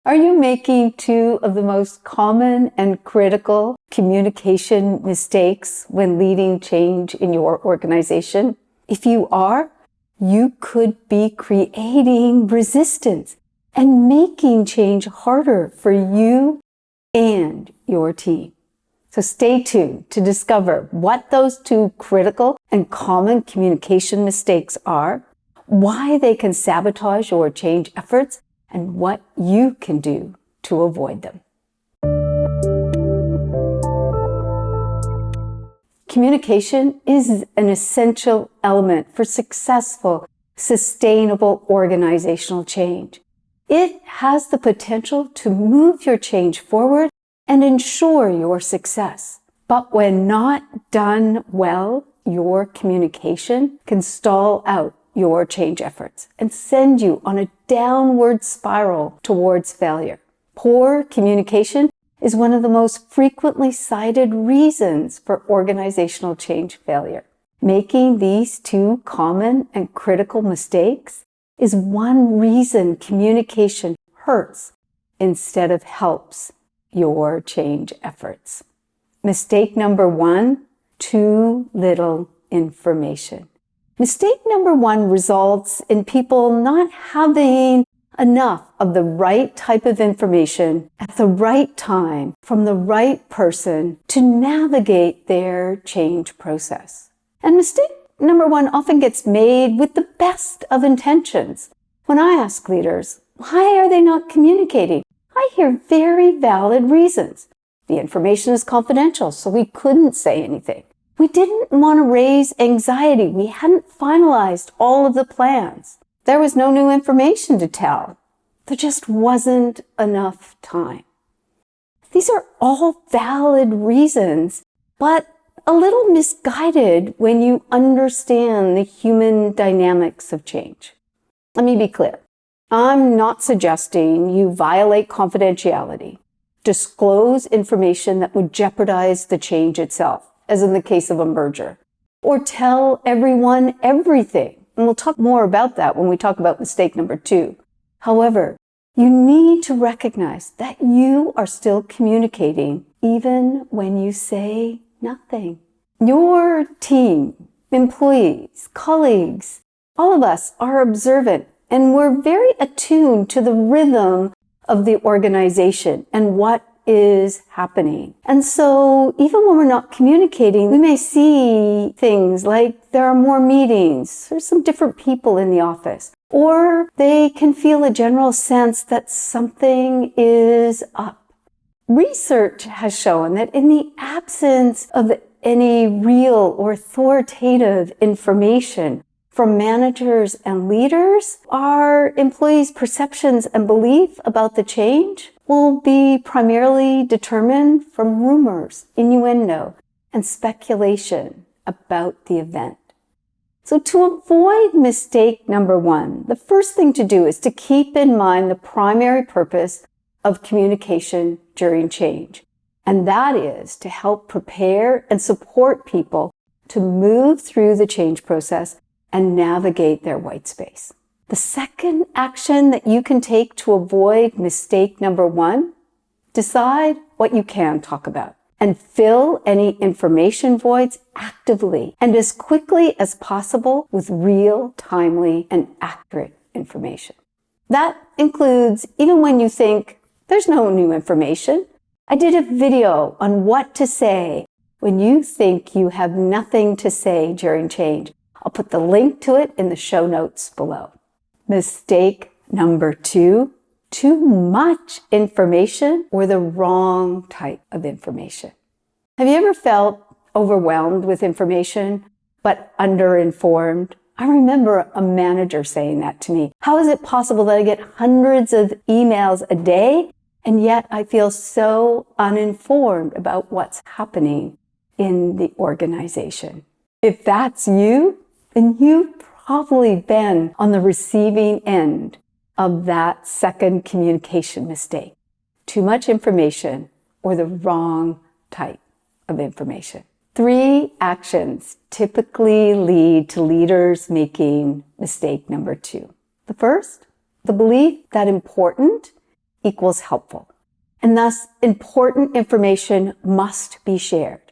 Are you making two of the most common and critical communication mistakes when leading change in your organization? If you are, you could be creating resistance and making change harder for you and your team. So stay tuned to discover what those two critical and common communication mistakes are, why they can sabotage your change efforts, and what you can do to avoid them. Communication is an essential element for successful, sustainable organizational change. It has the potential to move your change forward and ensure your success. But when not done well, your communication can stall out your change efforts and send you on a downward spiral towards failure. Poor communication is one of the most frequently cited reasons for organizational change failure. Making these two common and critical mistakes is one reason communication hurts instead of helps your change efforts. Mistake number one, too little information. Mistake number one results in people not having enough of the right type of information at the right time from the right person to navigate their change process. And mistake number one often gets made with the best of intentions. When I ask leaders, why are they not communicating? I hear very valid reasons. The information is confidential, so we couldn't say anything. We didn't want to raise anxiety. We hadn't finalized all of the plans. There was no new information to tell. There just wasn't enough time. These are all valid reasons, but a little misguided when you understand the human dynamics of change. Let me be clear. I'm not suggesting you violate confidentiality, disclose information that would jeopardize the change itself, as in the case of a merger, or tell everyone everything. And we'll talk more about that when we talk about mistake number two. However, you need to recognize that you are still communicating even when you say nothing. Your team, employees, colleagues, all of us are observant, and we're very attuned to the rhythm of the organization and what is happening. And so even when we're not communicating, we may see things like there are more meetings, there's some different people in the office, or they can feel a general sense that something is up. Research has shown that in the absence of any real or authoritative information from managers and leaders, our employees' perceptions and belief about the change will be primarily determined from rumors, innuendo, and speculation about the event. So to avoid mistake number one, the first thing to do is to keep in mind the primary purpose of communication during change. And that is to help prepare and support people to move through the change process and navigate their white space. The second action that you can take to avoid mistake number one, decide what you can talk about and fill any information voids actively and as quickly as possible with real, timely, and accurate information. That includes even when you think there's no new information. I did a video on what to say when you think you have nothing to say during change. I'll put the link to it in the show notes below. Mistake number two, too much information or the wrong type of information. Have you ever felt overwhelmed with information but underinformed? I remember a manager saying that to me. How is it possible that I get hundreds of emails a day and yet I feel so uninformed about what's happening in the organization? If that's you, then you've probably been on the receiving end of that second communication mistake. Too much information or the wrong type of information. 3 actions typically lead to leaders making mistake number 2. The first, the belief that important equals helpful. And thus, important information must be shared.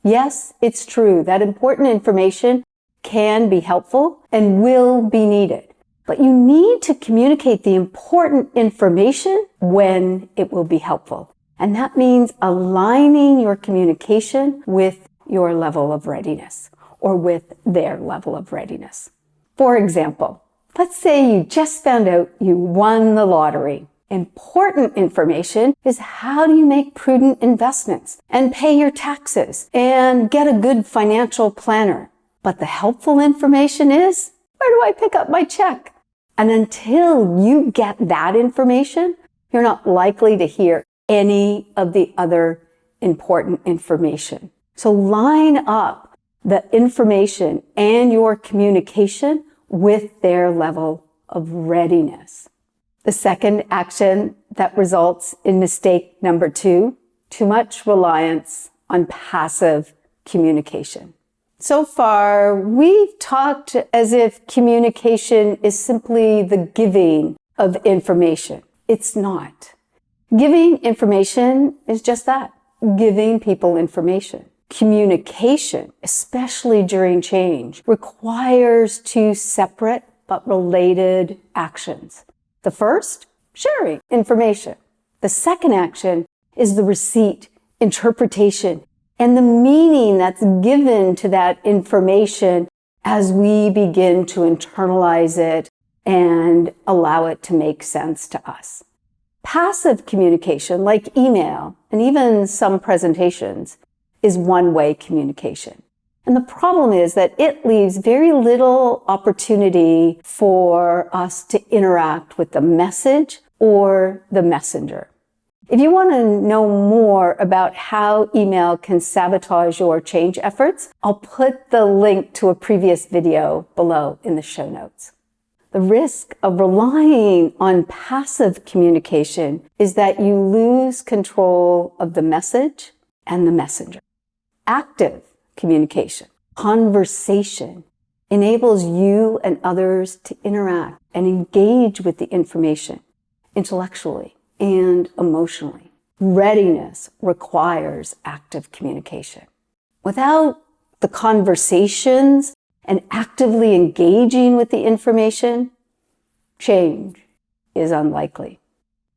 Yes, it's true that important information can be helpful and will be needed. But you need to communicate the important information when it will be helpful. And that means aligning your communication with your level of readiness or with their level of readiness. For example, let's say you just found out you won the lottery. Important information is how do you make prudent investments and pay your taxes and get a good financial planner. But the helpful information is, where do I pick up my check? And until you get that information, you're not likely to hear any of the other important information. So line up the information and your communication with their level of readiness. The second action that results in mistake number 2, too much reliance on passive communication. So far, we've talked as if communication is simply the giving of information. It's not. Giving information is just that, giving people information. Communication, especially during change, requires 2 separate but related actions. The first, sharing information. The second action is the receipt, interpretation, and the meaning that's given to that information as we begin to internalize it and allow it to make sense to us. Passive communication, like email and even some presentations, is one-way communication. And the problem is that it leaves very little opportunity for us to interact with the message or the messenger. If you want to know more about how email can sabotage your change efforts, I'll put the link to a previous video below in the show notes. The risk of relying on passive communication is that you lose control of the message and the messenger. Active communication, conversation, enables you and others to interact and engage with the information intellectually and emotionally. Readiness requires active communication. Without the conversations and actively engaging with the information, change is unlikely.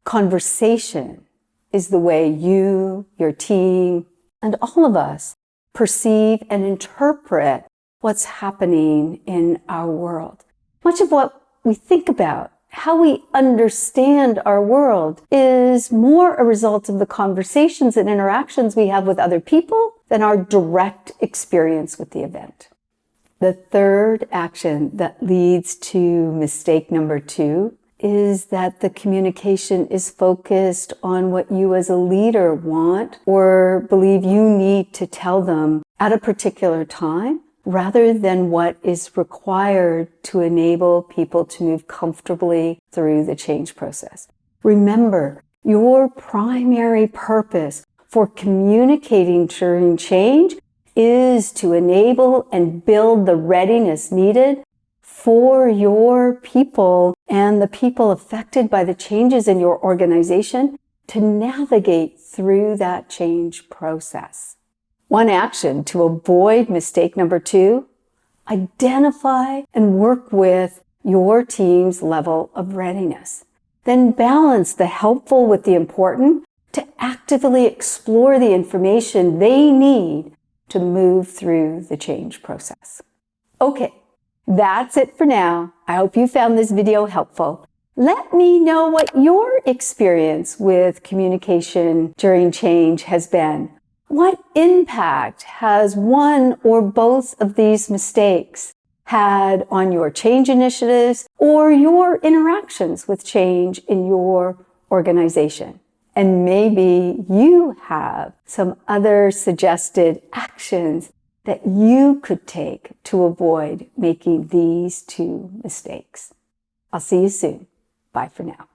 Conversation is the way you, your team, and all of us perceive and interpret what's happening in our world. Much of what we think about, how we understand our world, is more a result of the conversations and interactions we have with other people than our direct experience with the event. The third action that leads to mistake number 2 is that the communication is focused on what you as a leader want or believe you need to tell them at a particular time, rather than what is required to enable people to move comfortably through the change process. Remember, your primary purpose for communicating during change is to enable and build the readiness needed for your people and the people affected by the changes in your organization to navigate through that change process. One action to avoid mistake number 2, identify and work with your team's level of readiness. Then balance the helpful with the important to actively explore the information they need to move through the change process. Okay, that's it for now. I hope you found this video helpful. Let me know what your experience with communication during change has been. What impact has one or both of these mistakes had on your change initiatives or your interactions with change in your organization? And maybe you have some other suggested actions that you could take to avoid making these 2 mistakes. I'll see you soon. Bye for now.